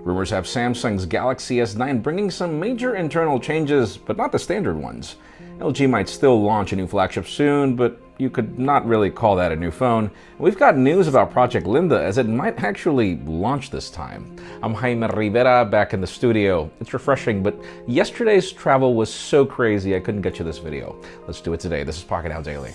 Rumors have Samsung's Galaxy S9 bringing some major internal changes, but not the standard ones. LG might still launch a new flagship soon, but you could not really call that a new phone. We've got news about Project Linda, as it might actually launch this time. I'm Jaime Rivera, back in the studio. It's refreshing, but yesterday's travel was so crazy I couldn't get you this video. Let's do it today. This is Pocketnow Daily.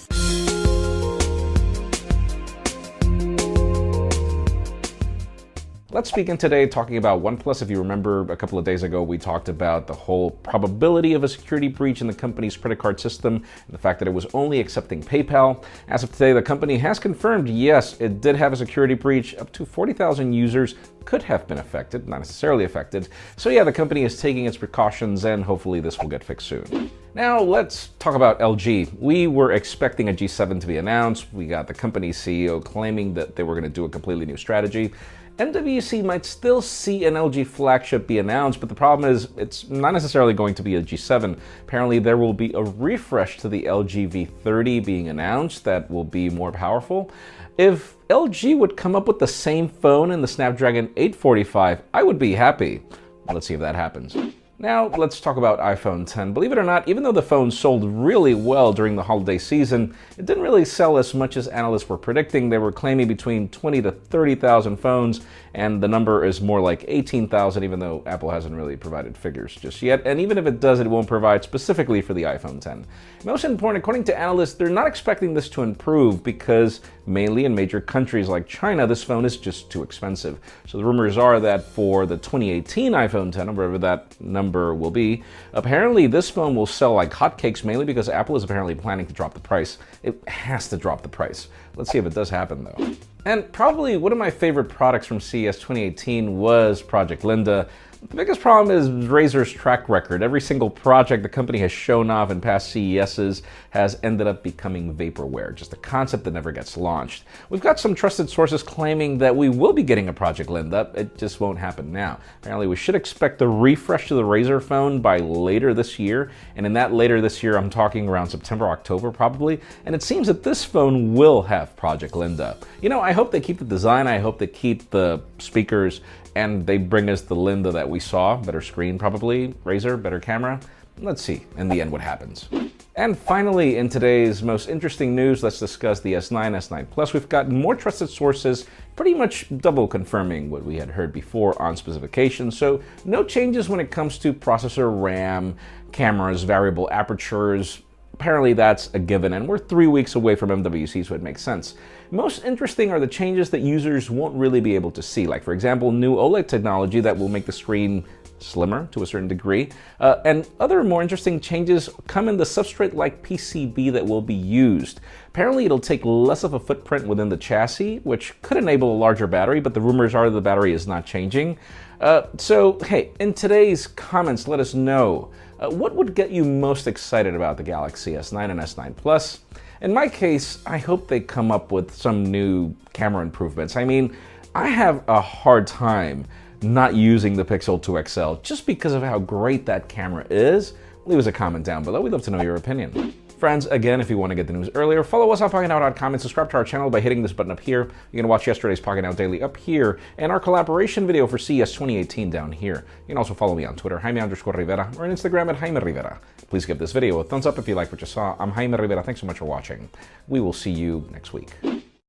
Let's begin today talking about OnePlus. If you remember, a couple of days ago, we talked about the whole probability of a security breach in the company's credit card system and the fact that it was only accepting PayPal. As of today, the company has confirmed, yes, it did have a security breach. Up to 40,000 users could have been affected, not necessarily affected. So yeah, the company is taking its precautions and hopefully this will get fixed soon. Now let's talk about LG. We were expecting a G7 to be announced. We got the company's CEO claiming that they were going to do a completely new strategy. MWC might still see an LG flagship be announced, but the problem is it's not necessarily going to be a G7. Apparently there will be a refresh to the LG V30 being announced that will be more powerful. If LG would come up with the same phone in the Snapdragon 845, I would be happy. Let's see if that happens. Now, let's talk about iPhone X. Believe it or not, even though the phone sold really well during the holiday season, it didn't really sell as much as analysts were predicting. They were claiming between 20 to 30,000 phones, and the number is more like 18,000, even though Apple hasn't really provided figures just yet. And even if it does, it won't provide specifically for the iPhone X. Most important, according to analysts, they're not expecting this to improve because mainly in major countries like China, this phone is just too expensive. So the rumors are that for the 2018 iPhone X, or whatever that number will be, apparently this phone will sell like hotcakes, mainly because Apple is apparently planning to drop the price. It has to drop the price. Let's see if it does happen though. And probably one of my favorite products from CES 2018 was Project Linda. The biggest problem is Razer's track record. Every single project the company has shown off in past CESs has ended up becoming vaporware, just a concept that never gets launched. We've got some trusted sources claiming that we will be getting a Project Linda. It just won't happen now. Apparently, we should expect a refresh to the Razer phone by later this year. And in that later this year, I'm talking around September, October probably. And it seems that this phone will have Project Linda. You know, I hope they keep the design. I hope they keep the speakers and they bring us the Linda that we saw. Better screen probably, Razer, better camera. Let's see in the end what happens. And finally, in today's most interesting news, let's discuss the S9, S9 Plus. We've got more trusted sources pretty much double confirming what we had heard before on specifications. So no changes when it comes to processor, RAM, cameras, variable apertures. Apparently that's a given, and we're 3 weeks away from MWC, so it makes sense. Most interesting are the changes that users won't really be able to see, like for example, new OLED technology that will make the screen slimmer to a certain degree, and other more interesting changes come in the substrate-like PCB that will be used. Apparently it'll take less of a footprint within the chassis, which could enable a larger battery, but the rumors are the battery is not changing. So hey, in today's comments, let us know what would get you most excited about the Galaxy S9 and S9 Plus. In my case, I hope they come up with some new camera improvements. I mean, I have a hard time not using the Pixel 2 XL just because of how great that camera is. Leave us a comment down below. We'd love to know your opinion. Friends, again, if you want to get the news earlier, follow us on Pocketnow.com and subscribe to our channel by hitting this button up here. You can watch yesterday's Pocketnow Daily up here and our collaboration video for CES 2018 down here. You can also follow me on Twitter, Jaime_Rivera, or on Instagram at Jaime Rivera. Please give this video a thumbs up if you like what you saw. I'm Jaime Rivera. Thanks so much for watching. We will see you next week.